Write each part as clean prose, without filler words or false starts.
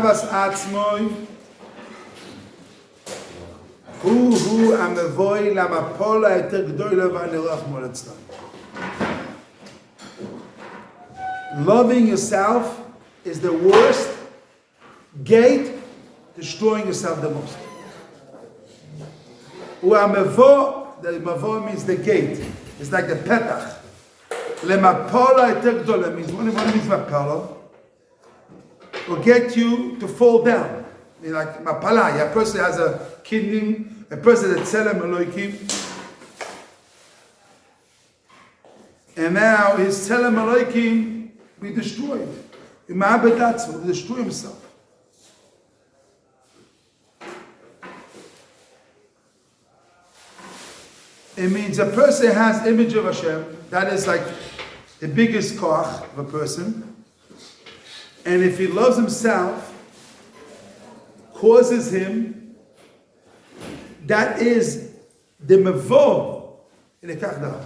avas atzmoi hu amevoi lamapola eter gdoila v'anirach moletzlan. Loving yourself is the worst gate, destroying yourself the most. U'amevo, the mavo means the gate. It's like the petach. Lemapola eter gdoila means, what means mapola? Will get you to fall down. Like mapala, a person has a kidney, a person that's tzelem elokim, and now his tzelem elokim be destroyed. Will destroy himself. It means a person has image of Hashem. That is like the biggest koach of a person. And if he loves himself, causes him, that is the mevo. In the kachdaf.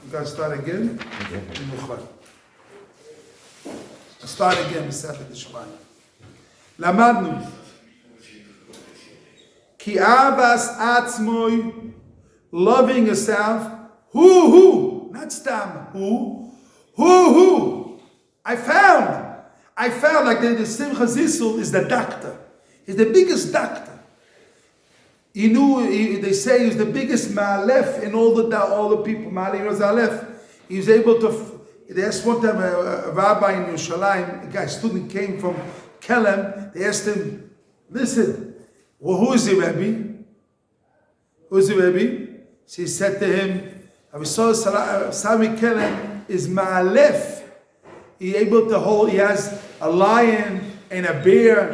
You guys start again? Start again, Mesachet Shemai. Lamadnu. Ki avas atzmoi, loving yourself. Who, not stam, who. I found like the Simcha Zissel is the doctor. He's the biggest doctor. He knew, they say he's the biggest ma'alef in all the people. Ma'alef. He was able to, they asked one time a rabbi in Yerushalayim, a student came from Kelem, they asked him, listen, well, who is the Rabbi? Who's the Rabbi? So he said to him, Sami Kelem is ma'alef. He able to hold. He has a lion and a bear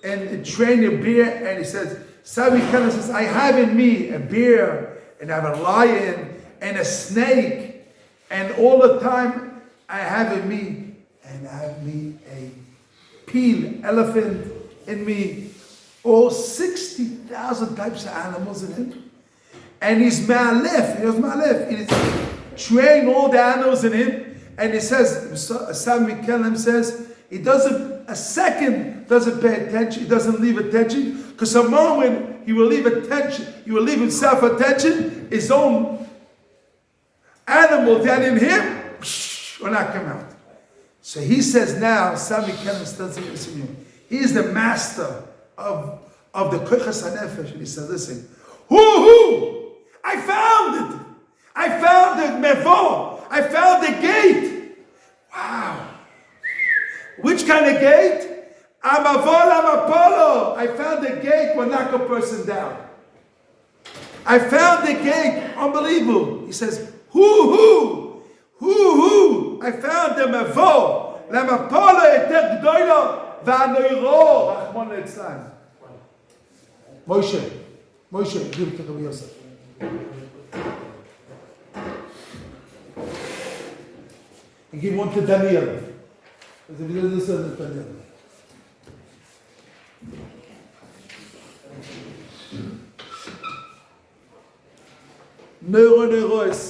and train a bear. And he says, Sabi Kala says, I have in me a bear and I have a lion and a snake, and all the time I have in me, and I have me a peel elephant in me, all 60,000 types of animals in him, and he's ma'alef. He was ma'alef. He train all the animals in him. And he says, Sami Kelem says, he doesn't pay attention, he doesn't leave attention, because the moment he will leave attention, he will leave himself attention, his own animal that in him will not come out. So he says now, Sami Kelem doesn't listen to him. He is the master of the Kochas HaNefesh. And he says, listen, who? I found it. I found the Mevo. I found the gate. Wow. Which kind of gate? Amavol Amapolo. I found the gate will knock a person down. I found the gate. Unbelievable. He says, who? I found the Mavo. Lamapolo eter gdoilo va'anoiro. Rachmon litzlan. Moshe, give it to Rabbi Yosef. And give one to Daniel. Neuronerois.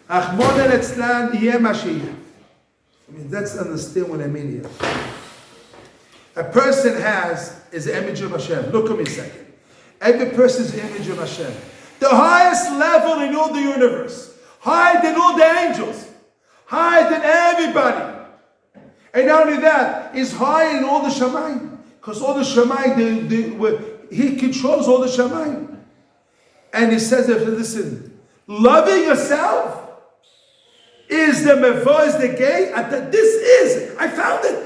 Achmon etzlan yeh Mashiach. I mean, let's understand what I mean here. A person has his image of Hashem. Look at me a second. Every person is the image of Hashem. The highest level in all the universe. Higher than all the angels. Higher than everybody. And not only that, is higher in all the Shamayim. Because all the Shamayim, he controls all the Shamayim. And he says, listen, loving yourself is the mevo, is the gate. I found it.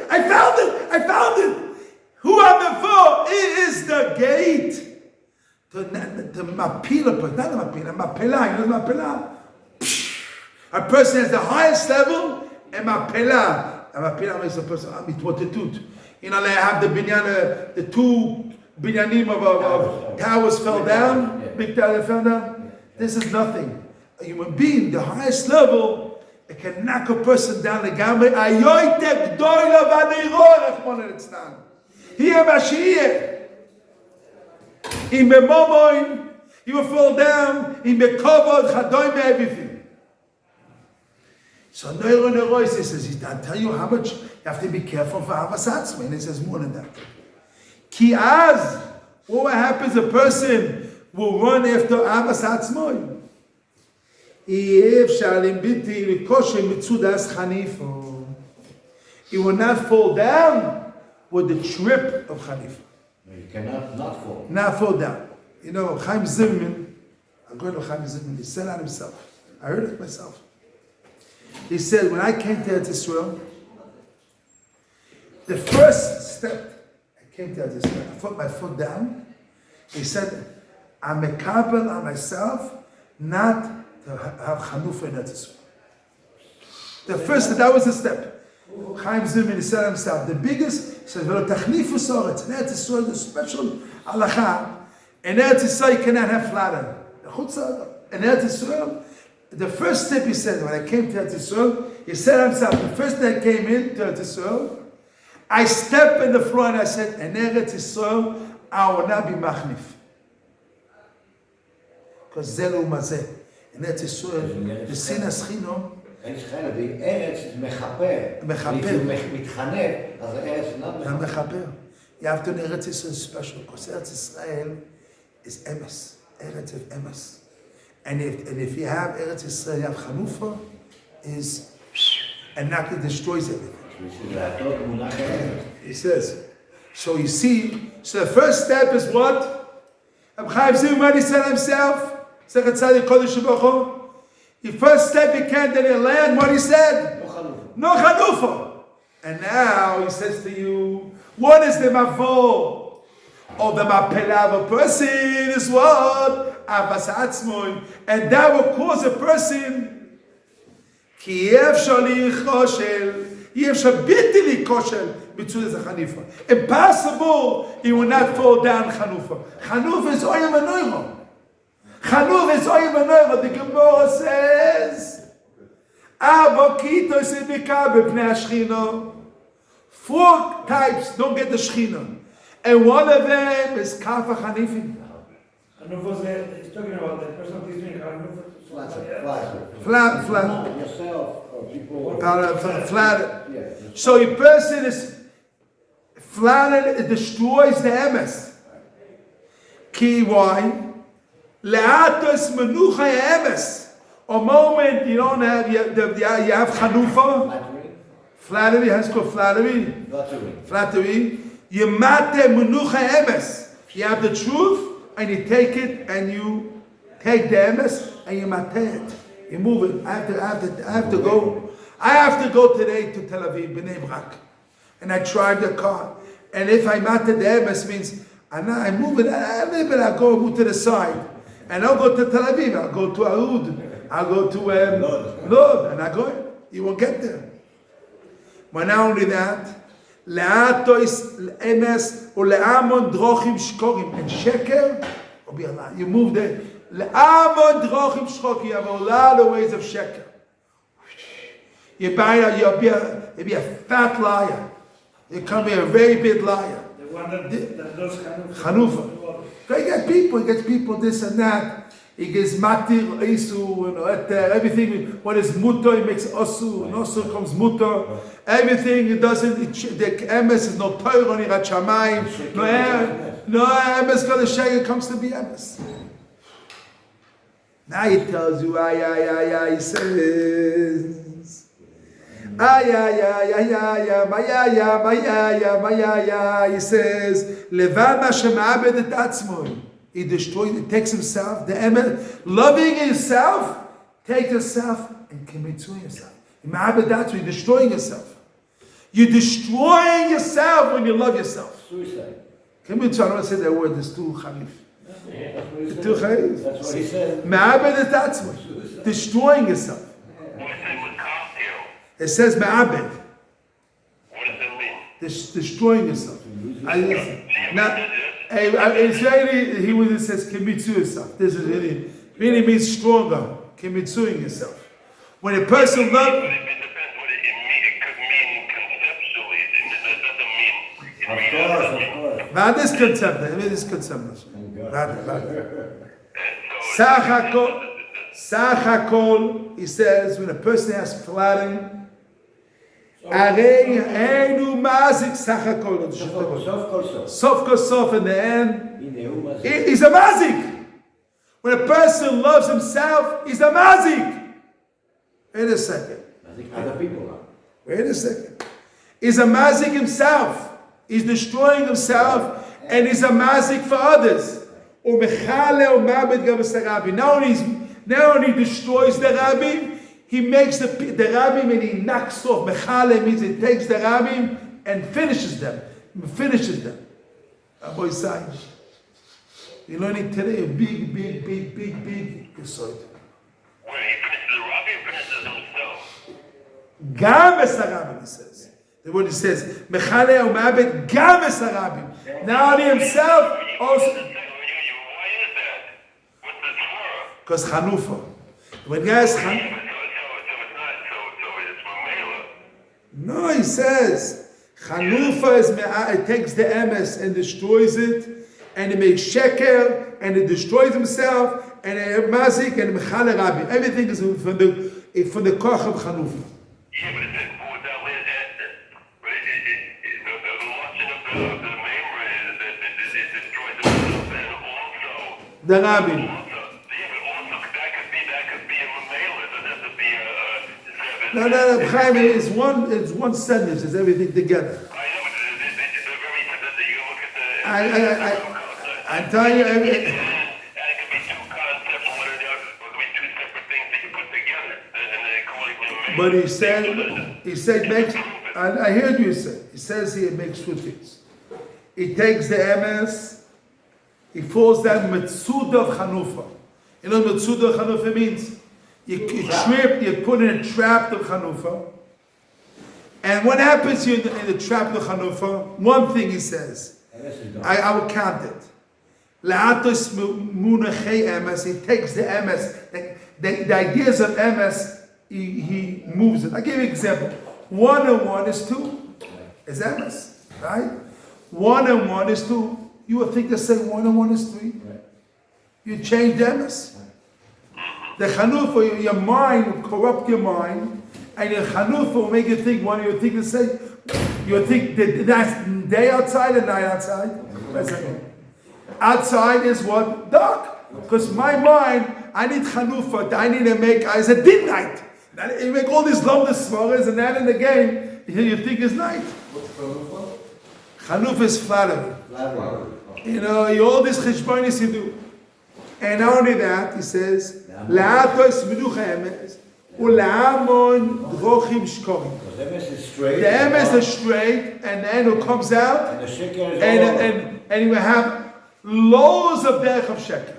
Who are mevo? It is the gate. The mapila, not the mapila, you know mapila? A person has the highest level, and mapila. And mapila makes a person mitwatitut. You know, they have the binyan, the two binyanim of towers fell down, big tower fell down. This is nothing. A human being, the highest level, it can knock a person down the gambe. Ayoytek doila v'neiro rachmon litzlan. Here Mashiach. In memomoin, he will fall down. In mekovod, chadoim, everything. So Neuronerois says, I tell you how much have to be careful for Avas Atzmai. And it says more than that. Ki az, what happens? A person will run after Avas Atzmai. He will not fall down with the trip of Hanifa. You cannot not fall. Not fall down. You know, Chaim Zimmerman, I'm going to Chaim Zimmerman, he said that himself. I heard it myself. He said, when I came to Eretz Yisrael, the first step, I came to Eretz Yisrael, I put my foot down. He said, I'm a couple on myself, not to have Chanufa in Eretz Yisrael. The first, that was the step. Chaim Zimmerman, he said himself, the biggest, he said, "V'lo tachnifu soretz." In Eretz Yisrael, the special halacha. In Eretz Yisrael, you cannot have flatter. In Eretz Yisrael, the first step he said, when I came to Eretz Yisrael, he said himself, the first day I came in to Eretz Yisrael, I stepped in the floor and I said, in Eretz Yisrael, I will not be machnif. Because zelu mazeh. In Eretz Yisrael, the sinas chino, בארץ מחבר. מחבר. מתחנף, אז הארץ לא מחבר. You have to know Eretz Yisrael is special, because Eretz Yisrael is emes. Eretz of emes. And if you have Eretz Yisrael, you have Chanufa, is and not that destroys everything. He says. So you see, so the first step is what? Chaim Zimmerman, he said himself, the first step he can't then he land what he said. No Chanufa. And now he says to you, what is the mavor? Or the mapela of a person is what? Avas Atzmai. And that will cause a person ki yefshar lichoshel, yefshar biti likoshel b'tzud Chanifa. Impossible, he will not fall down Chanufa. Chanufa is oyem v'noiro. Chanufa is oyem v'noiro. The Gemara says, Abo kitos ibika b'pnei hashchina. 4 types don't get the Shechina. And one of them is Kafa Hanifin. He's talking about the person who's doing Flat. Yourself or people. Flat. So a person is flattered, it destroys the emes. Ki why? Le'atos menucha emes. A moment you don't have, you have Chanufa. Flattery has called flattery. Flattery. You mate menucha emes. You have the truth, and you take it, and you take the emes, and you mate it. You move it. I have to go. I have to go today to Tel Aviv, Bnei Brak, and I drive the car. And if I mate the emes, means I move it. I move to the side, and I'll go to Tel Aviv. I'll go to Arud. I'll go to Lod, and I go. You won't get there. But not only that, le'atois emes or le'amon drochim shkorim, and sheker will be a lie. You move there. Le'amon drochim shkorim. You have a lot of ways of sheker. You'll be a fat liar. You can be a very big liar. The one that does Chanufa. He gets people this and that. He gets matir, isu, everything. When it's mutter, he makes osu, and osu comes mutter. Everything he doesn't, the emes is no toir on irat shamayim. No emes got a sheker comes to be emes. Now he tells you, he says, he says, levad ma shema'abed et atzmoi. He destroys, he takes himself, the emes, loving himself, takes himself and commits to himself. You're destroying yourself. You're destroying yourself when you love yourself. Suicide. Commit to, I don't want to say that word, there's too khalif. That's what he said. Destroying yourself. It says ma'abed. What does that mean? Destroying yourself. Israeli, he would have says kimitzu yourself. This is really means stronger. Kimitzuing yourself. When a person loves. It depends what it means. It could mean conceptually. It doesn't mean in reality. Of course. Not this concept. I mean this concept. Sachakol, he says, when a person has flatting, Arei Einu Mazik Sachakol. Sof kol sof in the end. He's a mazik. When a person loves himself, he's a mazik. Wait a second. Other people. Wait a second. He's a mazik himself. He's destroying himself, and he's a mazik for others. Not only destroys the rabbi, he makes the rabbim and he knocks off. Mechale means he takes the rabbim and finishes them. Rabbi Said, you're learning today a big yesod. When he finishes the Rabbi, he finishes himself. Gam es harabim, he says. The word he says, Mechale u'mabed gam es harabim. Not only himself, also. Why is that? What's the Torah? Because Chanufa. When guys So it's Mamela. No, he says Chanufa is it takes the emes and destroys it, and it makes sheker, and it destroys himself, and it mazik and mechale rabbi. Everything is from the koch of Chanufa. Yeah, but it says what that last answer. But the lesson of the member is that it destroys himself, and also The rabbi. that could be a Mamela. It doesn't have to be a No, Chaim, it's one sentence. It's everything together. I know, but it's very that you look at the. I tell you, And it could be two concepts, one or the other. It could be two separate things that you put together, and they call it Mamela. but he said makes. I heard you say. He says he makes two things. He takes the emes. He falls down Metzuda of Chanufa. You know what Metzuda of Chanufa means? You put in a trap of Chanufa. And what happens here in the trap of Chanufa? One thing he says. I will count it. La'atos munachei emes. He takes the emes. The ideas of emes, he moves it. I'll give you an example. 1 and 1 is 2. Is emes. Right? 1 and 1 is 2. You would think they say 1 and 1 is 3. You change the emes. The Chanufa, your mind will corrupt your mind, and your Chanufa will make you think one. You think to say, you think that's day outside and night outside. Outside is what? Dark. Because my mind, I need Chanufa. I need to make. It's a din night. You make all these lumdas svaras, and then in the game, you think it's night. What's Chanufa? Chanufa is flattery. Flattery. All these cheshbonis you do. And not only that, he says, La'atos menucha emes, u'la'amon drochim shkorim. The emes is straight. The emes is straight, and then it comes out, And the sheker is and you have loads of derech of sheker.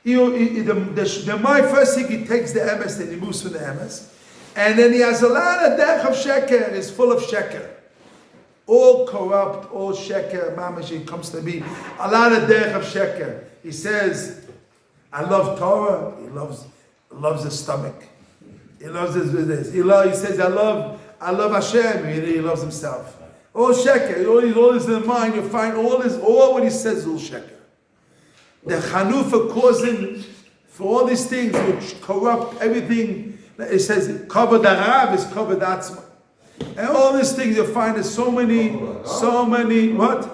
The my first thing, he takes the emes and he moves from the emes, and then he has a lot of derech of sheker. It's full of sheker. All corrupt, all sheker, mamash, it comes to be. A lot of derech of sheker. He says, I love Torah. He loves his stomach. He loves his business. He says, I love Hashem. He loves himself. All sheker. All this in the mind. You find all what he says is all sheker. The Chanufa causing for all these things which corrupt everything. It says, covered Arab is covered Atzma. And all these things you find is so many, what?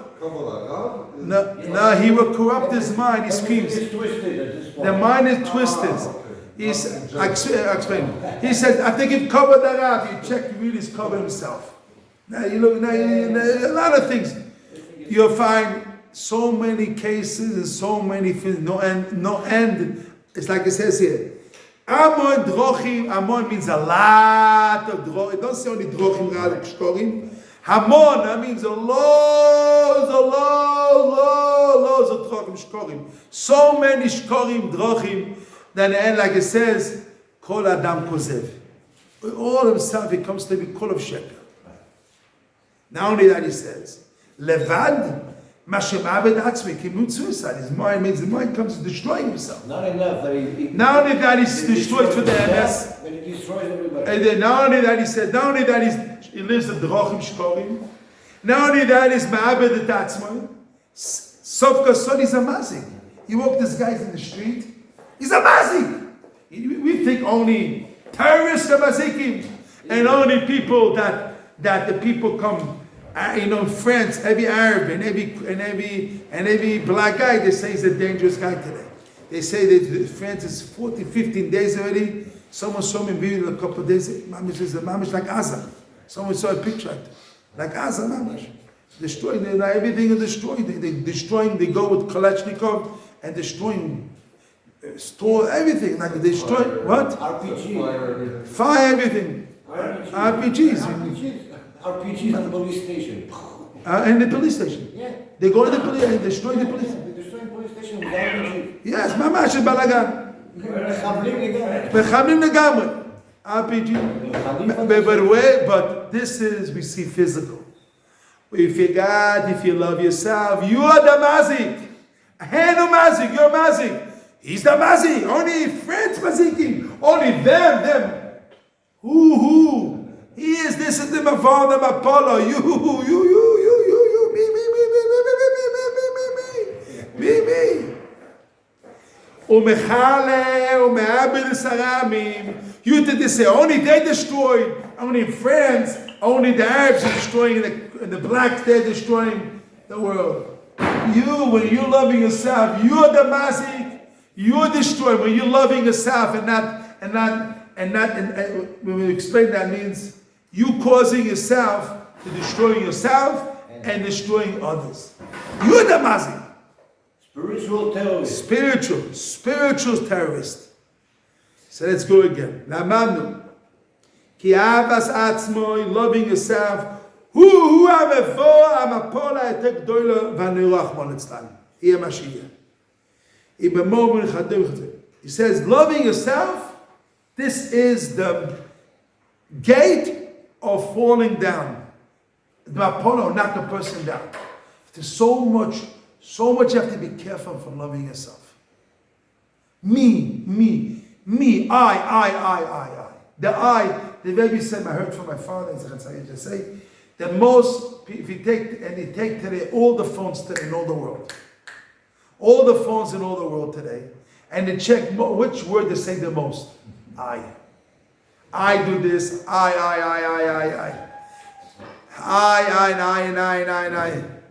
No, he will corrupt his mind. He screams. The mind is twisted. I explain. He says, I think if covered that up, you check, you really cover himself. Now you look, a lot of things. You'll find so many cases and so many things, no end. It's like it says here. Amon drochim, Amon means a lot of drochim. It doesn't say only drochim, shkorim. Hamon, that means loads of drochim, shkorim. So many shkorim, drochim, then the end, like it says, kol adam kozev. All himself, he comes to be kol of sheker. Not only that, he says, levad, Mashem Abed Atzmi, commit suicide. His mind comes to destroying himself. Not enough that he not only that he's destroyed for the MS. But he destroys everybody. And then not only that he lives the Drochim Shkorim. Not only that he's Ma'abed Atzmi. Sofka Son is a mazik. You walk this guy in the street, he's a mazik. We think only terrorists are mazikim. And only people that the people come, France, every Arab and every black guy, they say he's a dangerous guy today. They say that France is 15 days already. Someone saw me in video a couple of days. Mamish is like Gaza. Someone saw a picture like Gaza, Mamish. Destroying, everything is destroyed. They go with Kalashnikov and destroying, store everything. Like they destroy, what? RPG. Fire everything. RPGs. RPGs at the police station. And the police station. Yeah. They go to the police and destroy the police. They're destroying police station with RPG. Yes, Mamash is Balagan. Bechamim Nagamri. RPG. But this is, we see physical. If you God, if you love yourself, you are the mazik. Hanu mazik, you're mazik. He's the mazik. Only friends maziking. Only them. Who? He is this is the Mavon, the Apollo. You, me. You did this. Only they destroyed. Only France. Only the Arabs are destroying, and the blacks, they're destroying the world. You, when you're loving yourself, you're the mazik. You're destroying. When you're loving yourself and when we explain that means you causing yourself to destroying yourself and destroying others. You're the mazik. Spiritual terrorist. Spiritual terrorist. So let's go again. Lamanu. Ki avas atzmoi, loving yourself. Hu amevo amapola etek doilo vanirach monetzlan. Here Mashiach. He says, loving yourself, this is the gate of falling down. The Apollo, not the person down. There's so much you have to be careful from loving yourself. Me, I. The I, the Rabbi said, I heard from my father, just say, the most, if you take today all the phones today in all the world, all the phones in all the world today, and they check which word they say the most. I do this, I.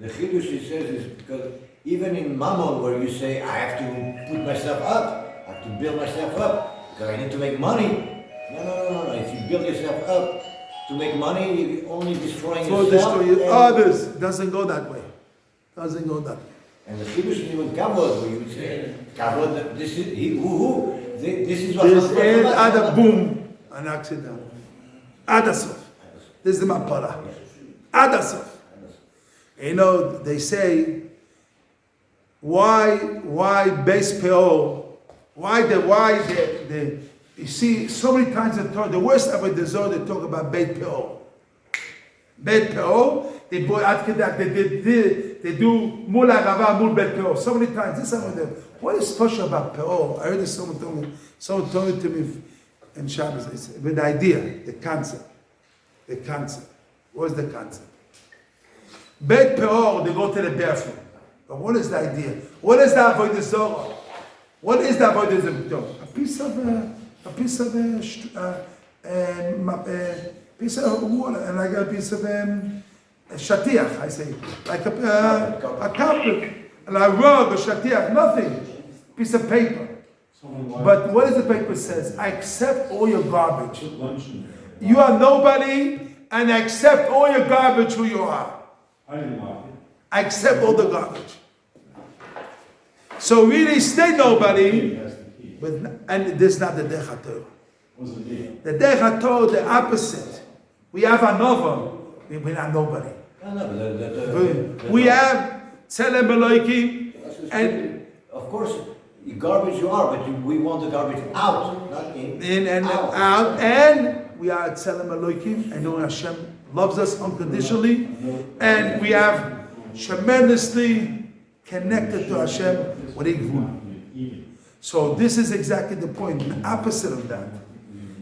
The Chiddush he says is because even in Mammon where you say, I have to put myself up, I have to build myself up, because I need to make money. No. If you build yourself up to make money, you're only destroying yourself. Others. Doesn't go that way. And the Chiddush is even Kavod, where you would say, Kavod, this is he, who? This is what This and other boom, an accident. Adasov. This is the Mapara. Adasov. They say, why base PO? Why the you see, so many times in Torah, the worst ever the Zohar, they talk about Beit PO. Beit PO, they do Mula Rava, Mul Beit PO. So many times, this is what is special about PO? I heard someone told it to me in Shabbos, with the idea, the concept. What is the concept? Beit PO, they go to the bathroom. But what is the idea? What is the avodah Zohar? What is the avodah Zohar? A piece of water, and like a piece of shatiach, I say, like a carpet, and a rug, a shatiach, nothing, piece of paper. But what does the paper says? I accept all your garbage. You are nobody, and I accept all your garbage who you are. I accept all the garbage. So really stay nobody, and this is not the Derech HaTorah. The Derech HaTorah, the opposite. We have another, we're not nobody. We have Tzelem Elokim, and of course, the garbage you are, but we want the garbage out, not in and out, and we are Tzelem Elokim, and knowing Hashem loves us unconditionally, and we have tremendously connected to Hashem with Igvul. So this is exactly the point, the opposite of that.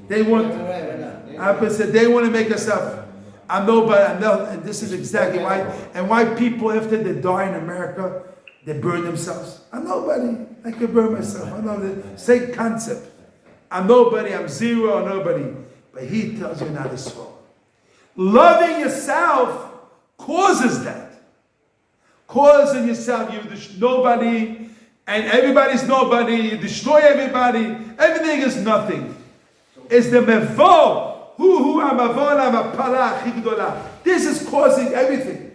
They want to make us up. I'm nobody, and this is exactly why. And why people after they die in America, they burn themselves. I'm nobody. I can burn myself. I know the same concept. I'm nobody. I'm zero. I'm nobody. But he tells you not as well. Loving yourself causes that. Causing yourself, you're nobody, and everybody's nobody, you destroy everybody, everything is nothing. It's the mevo. This is causing everything.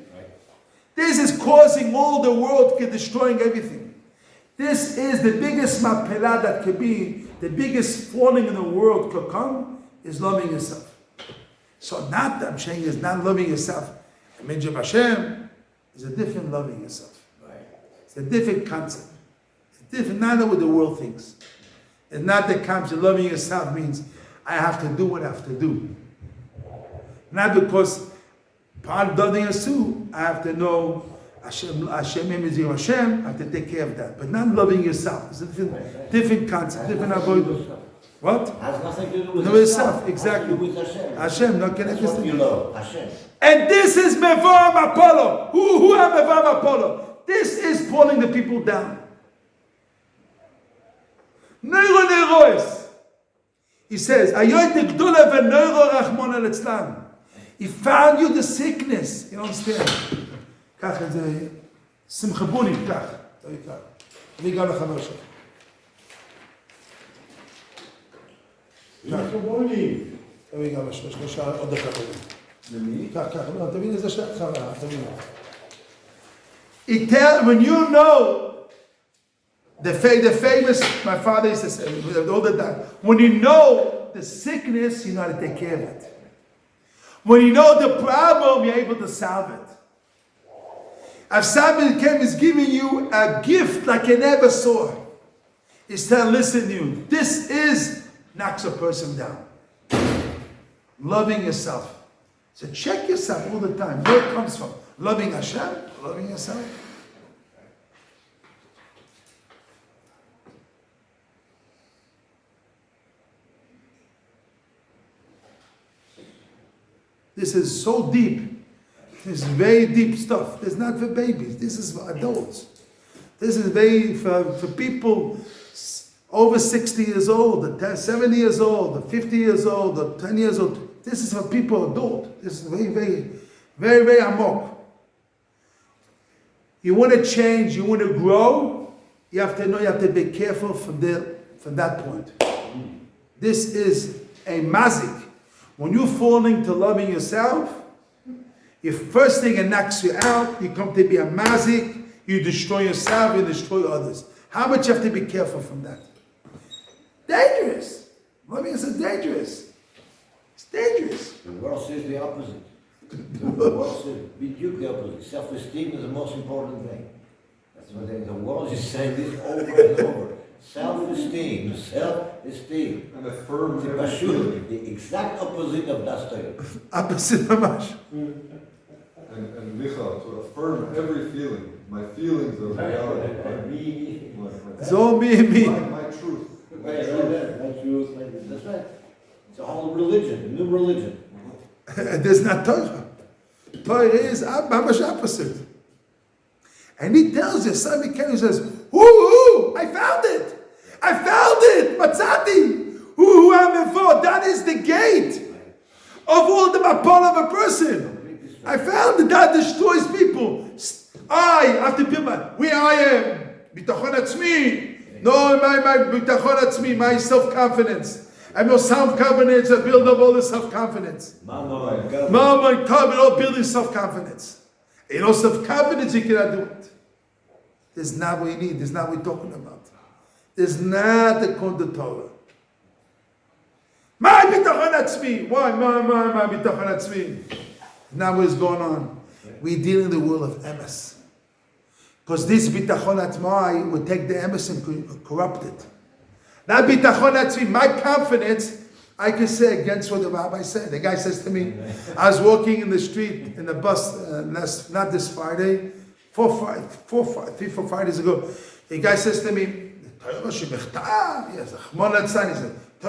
This is causing all the world, destroying everything. This is the biggest mapela that could be, the biggest falling in the world could come, is loving yourself. So not, I'm saying, is not loving yourself. Image of Hashem is a different loving yourself. It's a different concept. It's different, not what the world thinks. It's not the concept. Loving yourself means I have to do what I have to do. Not because part of loving yourself, I have to know Hashem is your Hashem, I have to take care of that. But not loving yourself. It's a different concept, different avoid. What? Has nothing to do with yourself. Exactly. Has to do with Hashem. Hashem, not connected. That's what you love, Hashem. And this is Mevam Apollo. Who are Mevam Apollo? This is pulling the people down. Neuro. He says, he found you the sickness. You understand? Kach is a simchabuni. Kach. We got a chamesh. We got a shlosh other chamesh. Kach. No, tavin is a chamesh. It tells when you know. The famous, my father used to say all the time, when you know the sickness, you know how to take care of it. When you know the problem, you're able to solve it. If somebody is giving you a gift like you never saw, he's telling, listen to you, this knocks a person down. Loving yourself. So check yourself all the time. Where it comes from? Loving Hashem, loving yourself. This is so deep. This is very deep stuff. This is not for babies. This is for adults. This is very for people over 60 years old, 70 years old, 50 years old, 10 years old. This is for people adult. This is very, very, very, very amok. You want to change, you want to grow, you have to know, you have to be careful from that point. This is a mazik. When you fall into loving yourself, your first thing it knocks you out, you come to be a mazik, you destroy yourself, you destroy others. How much you have to be careful from that? Dangerous. Loving yourself is dangerous. It's dangerous. The world says the opposite. The world says the opposite. Self-esteem is the most important thing. That's what the world is saying this over and over. Self-esteem. And affirm everything. The exact opposite of Dostoevsky. Opposite of much. And Micha, to affirm every feeling. My feelings are reality. It's all me and me. My truth. My truth. That's right. It's a whole religion, a new religion. There's not Torah. Torah is much opposite. And he tells you, Sami Ken says, "Ooh, I found it! Matzati! Ooh, that is the gate of all the mapol of a person. I found it. That destroys people. I have to build where I am. Bitachon atzmi. No, my bitachon atzmi, my self-confidence. I have no self-confidence. I build up all the self-confidence. Mama and God, all building self-confidence. You know, self-confidence, you cannot do it. This is not what we need. This is not what we're talking about. This is not the Konda Torah. My bitachon atzmi. Why? My bitachon atzmi. Now what is going on? We deal in the world of emes. Because this bitachon atzmai would take the emes and corrupt it. That bitachon atzmi, my confidence, I can say against what the rabbi said. The guy says to me, I was walking in the street, in the bus, not this Friday, 3, 4 Fridays ago. The guy says to me, yes, he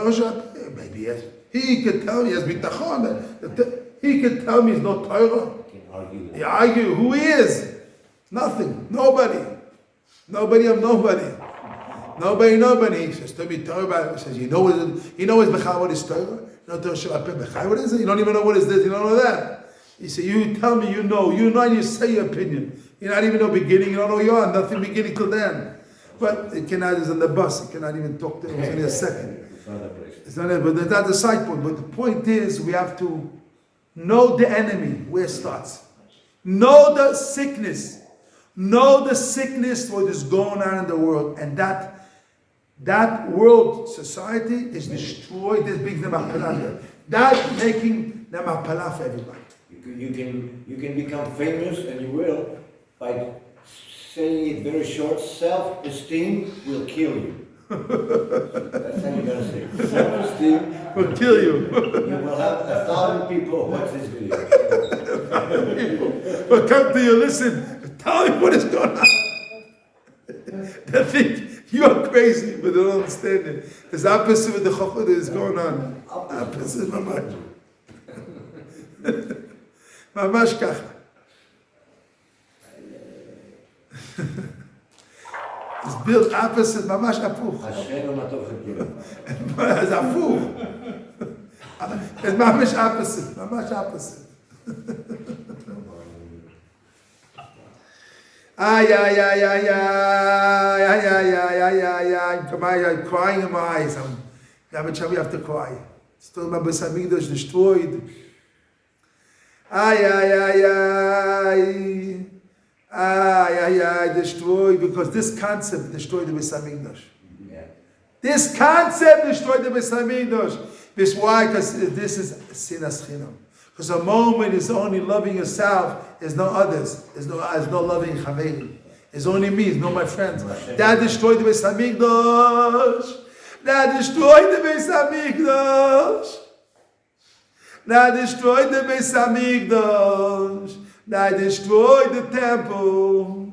said, maybe yes. He could tell me, yes, bitachon. He could tell me it's no Torah. He argue. Who he is? Nothing. Nobody. Nobody of nobody. Nobody. He says to me Torah. He says, you know what is Torah? You know Torah Shabbat Bechai. What is it? You don't even know what is this. You don't know that. He said, you tell me you know, and you say your opinion. You not even know beginning. You don't know you are. Nothing beginning till then. But it cannot. Is on the bus. It cannot even talk to him. It's only a second. It's not. But that's not the side point. But the point is, we have to know the enemy where it starts. Know the sickness. Know the sickness, what is going on in the world. And that world society is destroyed. This big Nemapala. That making Nemapala for everybody. You can become famous, and you will, by saying it very short. Self-esteem will kill you. That's how you're gonna say. Self-esteem Will kill you. You will have 1,000 people watch this video. Will come to you, listen, tell me what is going on. They think you are crazy, but they don't understand it. It's opposite with the chachma that is going on. Opposite, mamash. Mamash kacha. It's built opposite, mamash apuch. Ashenu matov chekira. It's apuch. It's mamash opposite, mamash opposite. I'm crying in my eyes. We have to cry. Still my Beis Hamikdash destroyed. Destroyed because this concept destroyed the Beis Hamikdash. This concept destroyed the Beis Hamikdash. This why? Because this is sinas chinam. Because a moment is only loving yourself. There's no others. There's no loving Chaveri. It's only me. It's not my friends. That destroyed the Beis Hamikdash. That destroyed the Beis Hamikdash. That destroyed the Beis Hamikdash. That destroyed the temple.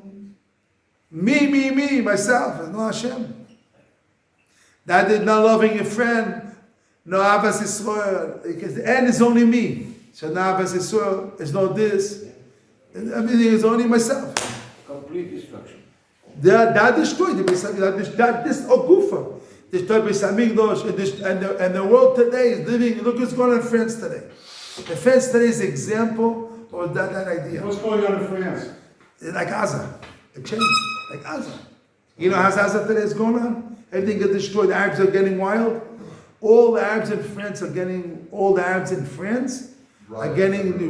Me, myself. There's no Hashem. That is not loving a friend. No Avas Yisrael. Because the end is only me. So now Avas Yisrael is not this. Everything is only myself. Complete destruction. That destroyed the Beis Hamikdash. That this Ogufa destroyed Beis Hamikdash, and the world today is living. Look what's going on in France today. The France today is an example of that idea. What's going on in France? Like Gaza, it changed. Like Gaza. You know how Gaza today is going on? Everything got destroyed. The Arabs are getting wild. All the Arabs in France are getting the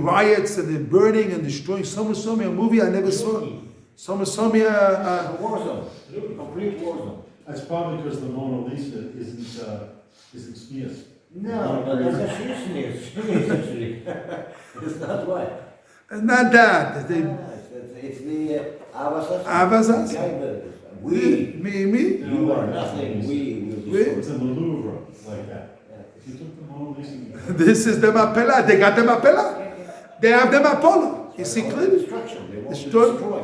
riots and the burning and destroying. Someone saw me a movie I never saw. Someone saw me A war zone. Complete war zone. That's probably because the Mona Lisa isn't smeared. No, that's a shishnis. Actually. It's not why. It's not that. It's the Avas. We. Me. You are nothing. We will destroy. It's in the Louvre, like that. If you took the Mona Lisa, This is the Mapela. They got the Mapela. They have the Mapolo. You see clearly? Destruction. They want to Destroy. destroy.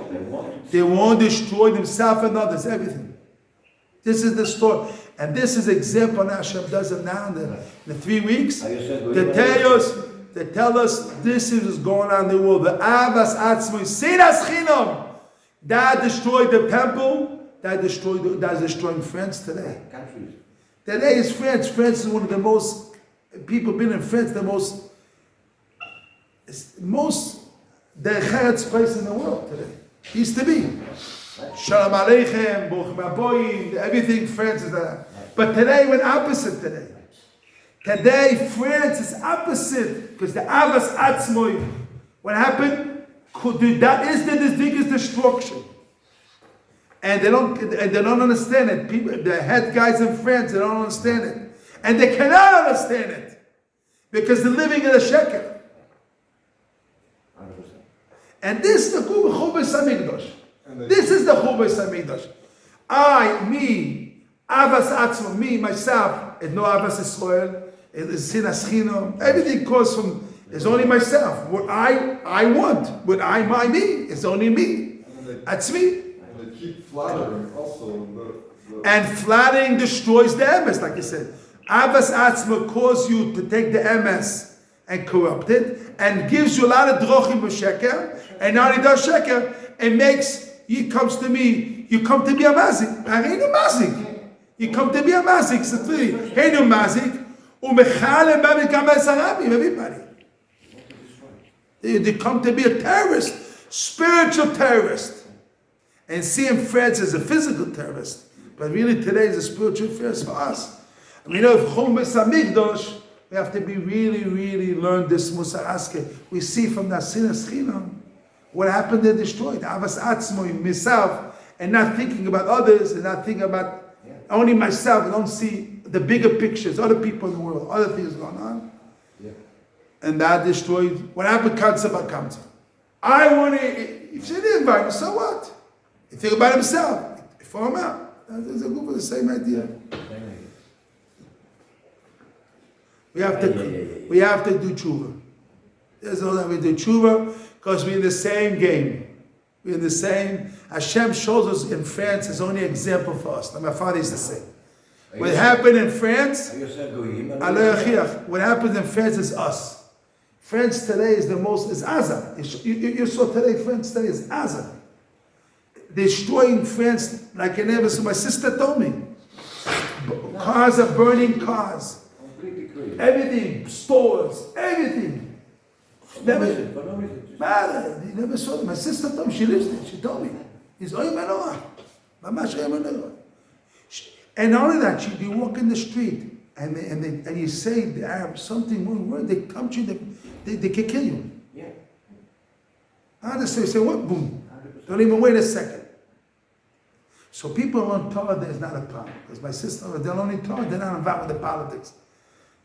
They won't destroy themselves and others, everything. This is the story. And this is example now Hashem does it now in the 3 weeks. They tell us this is what's going on in the world. The Avas Atzmoi, Sinas Chinam. That destroyed the temple. That's destroying France today. Countries. Today is France. France is one of the most, people been in France, the most Decheretz place in the world today. Used to be. Shalom Aleichem, Bochum Aboyim, everything France is that. But today went opposite today. Today France is opposite because the Avas Atzmoi, what happened? That is the biggest destruction. And they don't understand it. People, the head guys in France, they don't understand it. And they cannot understand it. Because they're living in a sheker. 100%. And this is the Chubas Hamikdash. This is the Chubas Hamikdash. Me, Avas Atzmo, me, myself, is no Avas Yisrael, it is Sinas Chinam. Everything comes from, it's only myself. What I want, what my me, it's only me. That's me. And they keep flattering also. And flattering destroys the MS, like you said. Avas Atzma causes you to take the MS and corrupt it, and gives you a lot of drochim b'sheker, and now he does sheker, and he comes to me, you come to be a mazik. I ain't a mazik. You come to be a mazik, so clearly. Hey, no mazik. Umechalem b'mikam esarabim, everybody. They come to be a terrorist, spiritual terrorist. And seeing France as a physical terrorist. But really today is a spiritual terrorist for us. And we know if Chum Besamigdosh, we have to be really learn this Mussar Aske. We see from the Sinas Chinam what happened. They destroyed Avas Atzmoy, myself, and not thinking about others, and not thinking about only myself. I don't see the bigger pictures, other people in the world, other things going on. Yeah. And that destroyed. What happened? Kansa. I want to. If you didn't invite me, so what? You think about himself. You throw him out. That's a good for the same idea. We have to do tshuva. There's no that we do tshuva because we're in the same game. We're in the same. Hashem shows us in France is only an example for us. Now my father is the same. What happened in France, what happened in France is us. France today is is Gaza. You saw today, France today is Gaza. Destroying France like I never saw. My sister told me. Cars are burning cars. Everything, stores, everything. Never saw them. My sister told me, she lives there, she told me. He's Oy Manoah. Mamash Oy Manoah. And not only that, you walk in the street and you say the Arabs something, one word, they come to you, they can kill you. Yeah. They say what? Boom. Don't even wait a second. So people learn Torah, there's not a problem. Because my sister, they're only Torah, they're not involved with the politics.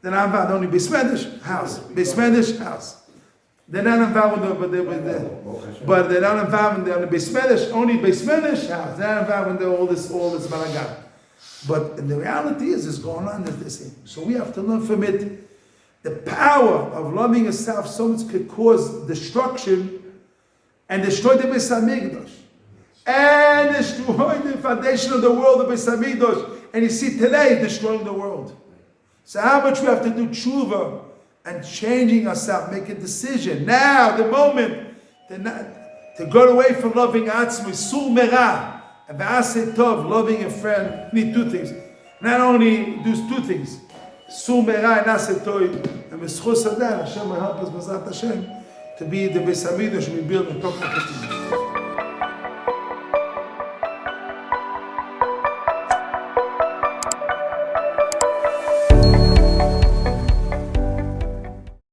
They're not involved only Bismedish house. Bismedish house. They're not involved with but they're not involved in the Bismedish, only Bismedish house. They're not involved in all this balagan. But the reality is going on that this thing. So we have to learn from it. The power of loving yourself so much could cause destruction and destroy the Beis Hamikdash. And destroy the foundation of the world, the Beis Hamikdash. And you see today destroying the world. So how much we have to do tshuva and changing ourselves, make a decision now, the moment, to go away from loving atzmi, sul merah, and v'aseh tov, loving a friend. Need two things. Not only do two things, sul merah and aseh tov, and b'schus hadan, Hashem will help us, b'ezrat Hashem, to be the Beis Hamikdash we build and talk about.